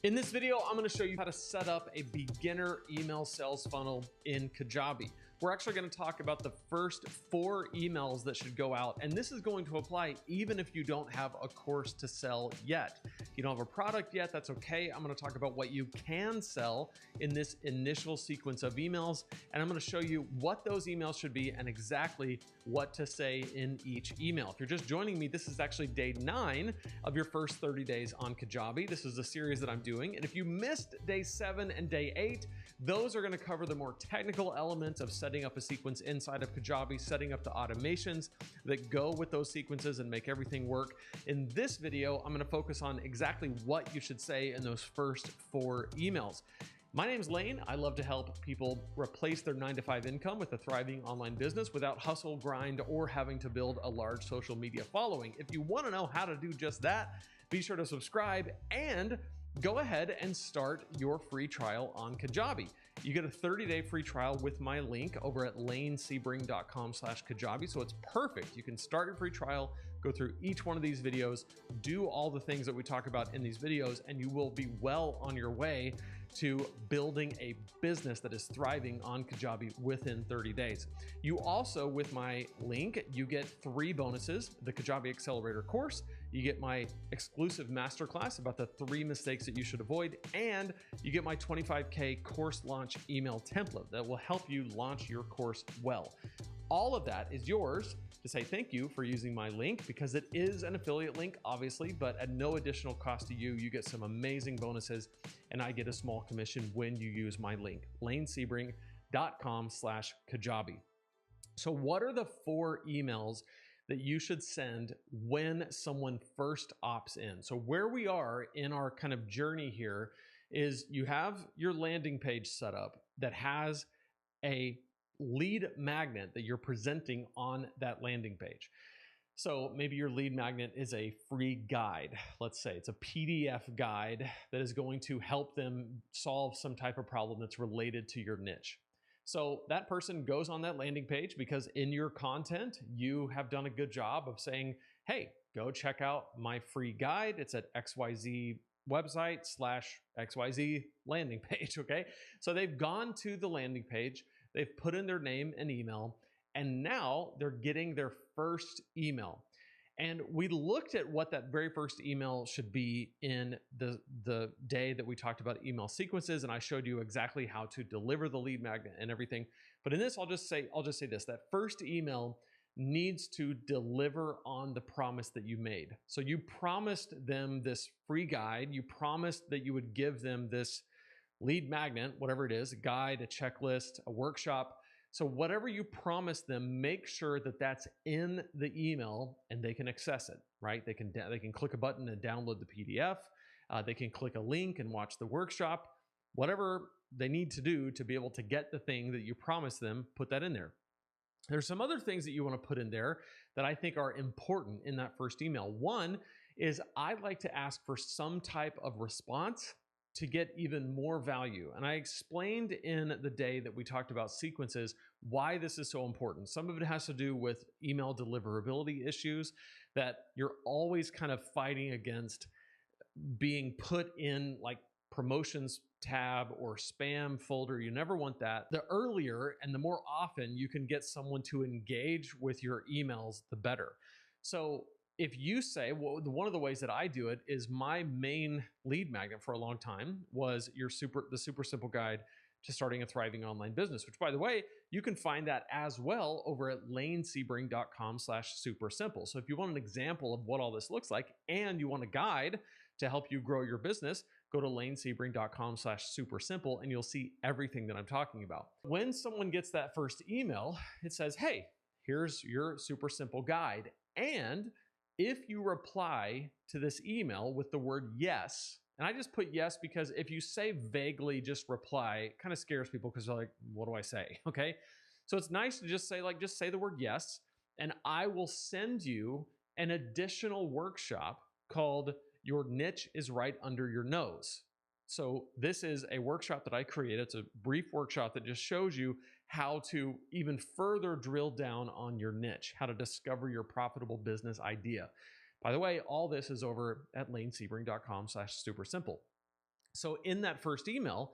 In this video, I'm going to show you how to set up a beginner email sales funnel in Kajabi. We're actually going to talk about the first 4 emails that should go out, and this is going to apply even if you don't have a course to sell yet. If you don't have a product yet, that's okay. I'm going to talk about what you can sell in this initial sequence of emails, and I'm going to show you what those emails should be and exactly what to say in each email. If you're just joining me, this is actually day 9 of your first 30 days on Kajabi. This is a series that I'm doing, and if you missed day 7 and day 8, those are going to cover the more technical elements of setting up a sequence inside of Kajabi, setting up the automations that go with those sequences and make everything work. In this video, I'm going to focus on exactly what you should say in those first 4 emails. My name's Lane. I love to help people replace their 9-to-5 income with a thriving online business without hustle, grind, or having to build a large social media following. If you want to know how to do just that, be sure to subscribe and go ahead and start your free trial on Kajabi. You get a 30-day free trial with my link over at lanesebring.com/Kajabi. So it's perfect. You can start your free trial, go through each one of these videos, do all the things that we talk about in these videos, and you will be well on your way to building a business that is thriving on Kajabi within 30 days. You also, with my link, you get 3 bonuses: the Kajabi Accelerator course, you get my exclusive masterclass about the 3 mistakes that you should avoid, and you get my 25K course launch email template that will help you launch your course well. All of that is yours to say thank you for using my link, because it is an affiliate link, obviously, but at no additional cost to you. You get some amazing bonuses, and I get a small commission when you use my link, lanesebring.com/Kajabi. So what are the 4 emails that you should send when someone first opts in? So where we are in our kind of journey here is you have your landing page set up that has a lead magnet that you're presenting on that landing page. So maybe your lead magnet is a free guide. Let's say it's a PDF guide that is going to help them solve some type of problem that's related to your niche. So that person goes on that landing page because in your content, you have done a good job of saying, hey, go check out my free guide. It's at XYZ website /XYZ landing page, okay? So they've gone to the landing page, they've put in their name and email, and now they're getting their first email. And we looked at what that very first email should be in the day that we talked about email sequences, and I showed you exactly how to deliver the lead magnet and everything. But in this, I'll just say this: that first email needs to deliver on the promise that you made. So you promised them this free guide, you promised that you would give them this lead magnet, whatever it is, a guide, a checklist, a workshop. So whatever you promised them, make sure that that's in the email and they can access it, right? They can click a button and download the PDF. They can click a link and watch the workshop. Whatever they need to do to be able to get the thing that you promised them, put that in there. There's some other things that you want to put in there that I think are important in that first email. One is I like to ask for some type of response to get even more value. And I explained in the day that we talked about sequences why this is so important. Some of it has to do with email deliverability issues, that you're always kind of fighting against being put in like promotions tab or spam folder. You never want that. The earlier and the more often you can get someone to engage with your emails, the better. So if you say, well, one of the ways that I do it is my main lead magnet for a long time was the super simple guide to starting a thriving online business, which, by the way, you can find that as well over at lanesebring.com/supersimple. So if you want an example of what all this looks like and you want a guide to help you grow your business, go to lanesebring.com/supersimple and you'll see everything that I'm talking about. When someone gets that first email, it says, hey, here's your super simple guide. And if you reply to this email with the word yes, and I just put yes because if you say vaguely just reply, it kind of scares people because they're like, what do I say? Okay. So it's nice to just say the word yes, and I will send you an additional workshop called Your Niche is Right Under Your Nose. So this is a workshop that I created. It's a brief workshop that just shows you how to even further drill down on your niche, how to discover your profitable business idea. By the way, all this is over at lanesebring.com/supersimple. So in that first email,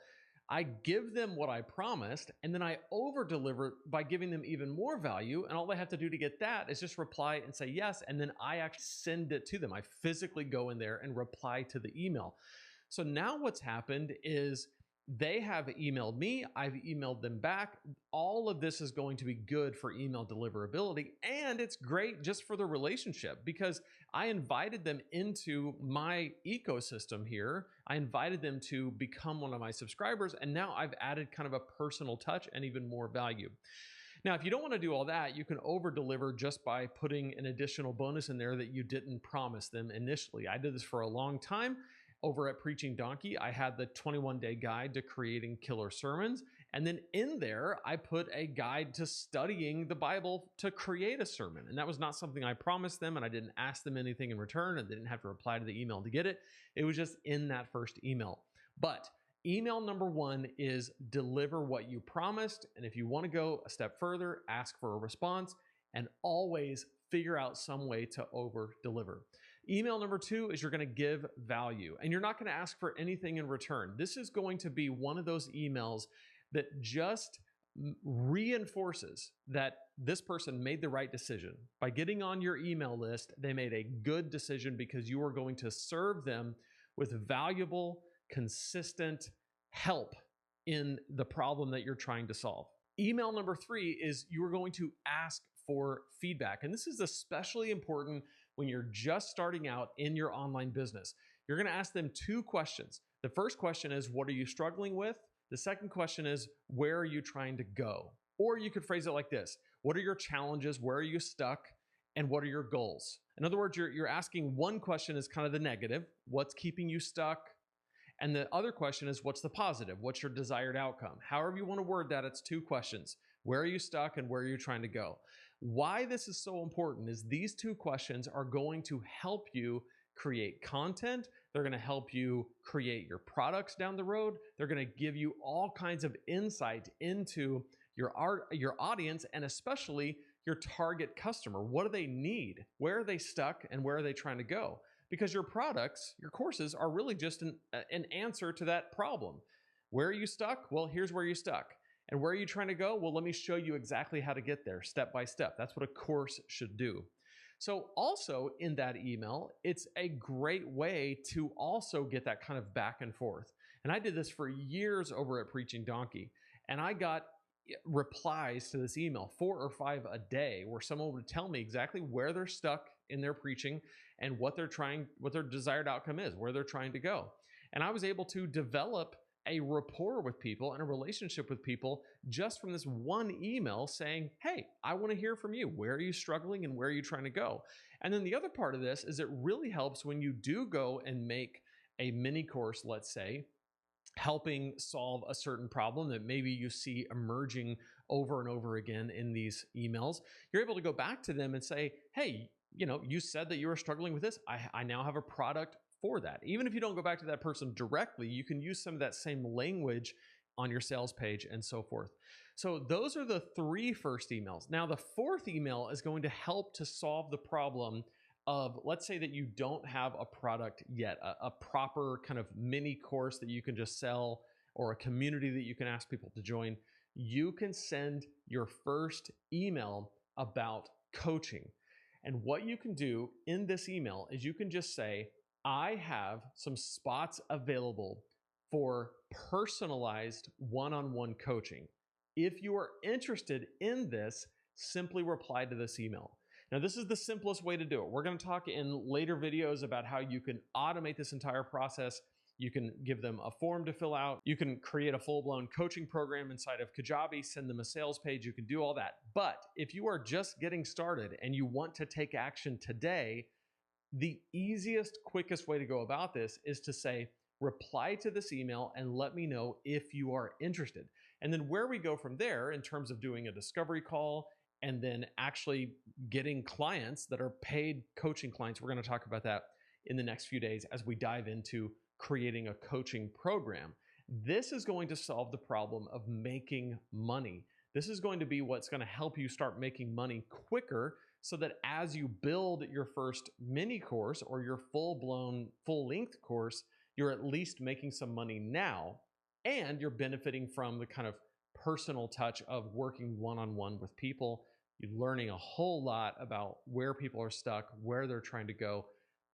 I give them what I promised, and then I over deliver by giving them even more value. And all they have to do to get that is just reply and say yes. And then I actually send it to them. I physically go in there and reply to the email. So now what's happened is they have emailed me, I've emailed them back. All of this is going to be good for email deliverability, and it's great just for the relationship because I invited them into my ecosystem here. I invited them to become one of my subscribers, and now I've added kind of a personal touch and even more value. Now, if you don't want to do all that, you can over deliver just by putting an additional bonus in there that you didn't promise them initially. I did this for a long time. Over at Preaching Donkey, I had the 21-day guide to creating killer sermons. And then in there, I put a guide to studying the Bible to create a sermon. And that was not something I promised them, and I didn't ask them anything in return, and they didn't have to reply to the email to get it. It was just in that first email. But email number one is deliver what you promised. And if you want to go a step further, ask for a response, and always figure out some way to over deliver. Email number two is you're going to give value, and you're not going to ask for anything in return. This is going to be one of those emails that just reinforces that this person made the right decision. By getting on your email list, they made a good decision because you are going to serve them with valuable, consistent help in the problem that you're trying to solve. Email number three is you are going to ask for feedback. And this is especially important when you're just starting out in your online business. You're going to ask them two questions. The first question is, what are you struggling with? The second question is, where are you trying to go? Or you could phrase it like this: what are your challenges? Where are you stuck? And what are your goals? In other words, you're asking one question is kind of the negative, what's keeping you stuck? And the other question is, what's the positive? What's your desired outcome? However you want to word that, it's two questions. Where are you stuck and where are you trying to go? Why this is so important is these two questions are going to help you create content. They're going to help you create your products down the road. They're going to give you all kinds of insight into your audience, and especially your target customer. What do they need? Where are they stuck and where are they trying to go? Because your products, your courses are really just an answer to that problem. Where are you stuck? Well, here's where you're stuck. And where are you trying to go? Well, let me show you exactly how to get there step by step. That's what a course should do. So also in that email, it's a great way to also get that kind of back and forth. And I did this for years over at Preaching Donkey, and I got replies to this email, 4 or 5 a day, where someone would tell me exactly where they're stuck in their preaching and what their desired outcome is, where they're trying to go. And I was able to develop a rapport with people and a relationship with people just from this one email saying, hey, I want to hear from you. Where are you struggling and where are you trying to go? And then the other part of this is it really helps when you do go and make a mini course, let's say, helping solve a certain problem that maybe you see emerging over and over again in these emails. You're able to go back to them and say, hey, you said that you were struggling with this. I now have a product for that. Even if you don't go back to that person directly, you can use some of that same language on your sales page and so forth. So those are the 3 first emails. Now the 4th email is going to help to solve the problem of, let's say that you don't have a product yet, a proper kind of mini course that you can just sell or a community that you can ask people to join. You can send your first email about coaching. And what you can do in this email is you can just say, I have some spots available for personalized one-on-one coaching. If you are interested in this, simply reply to this email. Now, this is the simplest way to do it. We're going to talk in later videos about how you can automate this entire process. You can give them a form to fill out. You can create a full-blown coaching program inside of Kajabi, send them a sales page. You can do all that. But if you are just getting started and you want to take action today, the easiest, quickest way to go about this is to say, reply to this email and let me know if you are interested. And then where we go from there in terms of doing a discovery call and then actually getting clients that are paid coaching clients, we're going to talk about that in the next few days as we dive into creating a coaching program. This is going to solve the problem of making money. This is going to be what's going to help you start making money quicker, so that as you build your first mini course or your full-blown, full-length course, you're at least making some money now, and you're benefiting from the kind of personal touch of working one-on-one with people. You're learning a whole lot about where people are stuck, where they're trying to go.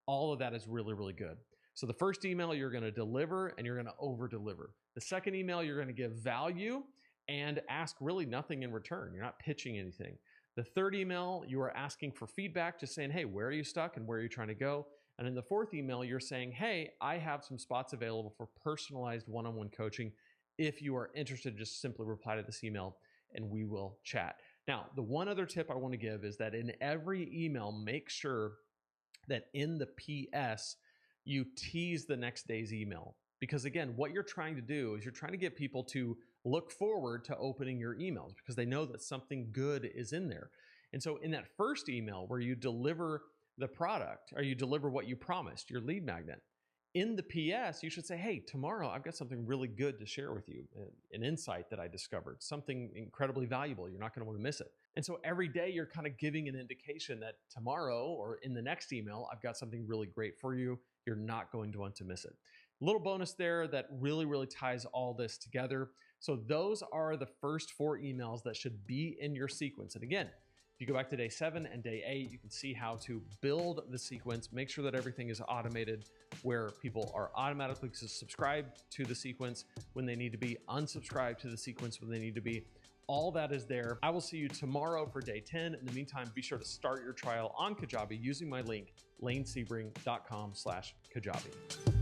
All of that is really, really good. So the first email you're going to deliver and you're going to over deliver. The second email, you're going to give value and ask really nothing in return. You're not pitching anything. The third email, you are asking for feedback, just saying, hey, where are you stuck and where are you trying to go? And in the fourth email, you're saying, hey, I have some spots available for personalized one-on-one coaching. If you are interested, just simply reply to this email and we will chat. Now, the one other tip I want to give is that in every email, make sure that in the PS, you tease the next day's email. Because again, what you're trying to do is you're trying to get people to look forward to opening your emails because they know that something good is in there. And so in that first email where you deliver the product or you deliver what you promised, your lead magnet, in the PS, you should say, hey, tomorrow I've got something really good to share with you, an insight that I discovered, something incredibly valuable. You're not going to want to miss it. And so every day you're kind of giving an indication that tomorrow or in the next email, I've got something really great for you. You're not going to want to miss it. A little bonus there that really, really ties all this together. So those are the first 4 emails that should be in your sequence. And again, if you go back to day 7 and day 8, you can see how to build the sequence, make sure that everything is automated where people are automatically subscribed to the sequence when they need to be, unsubscribed to the sequence when they need to be. All that is there. I will see you tomorrow for day 10. In the meantime, be sure to start your trial on Kajabi using my link, lanesebring.com/Kajabi.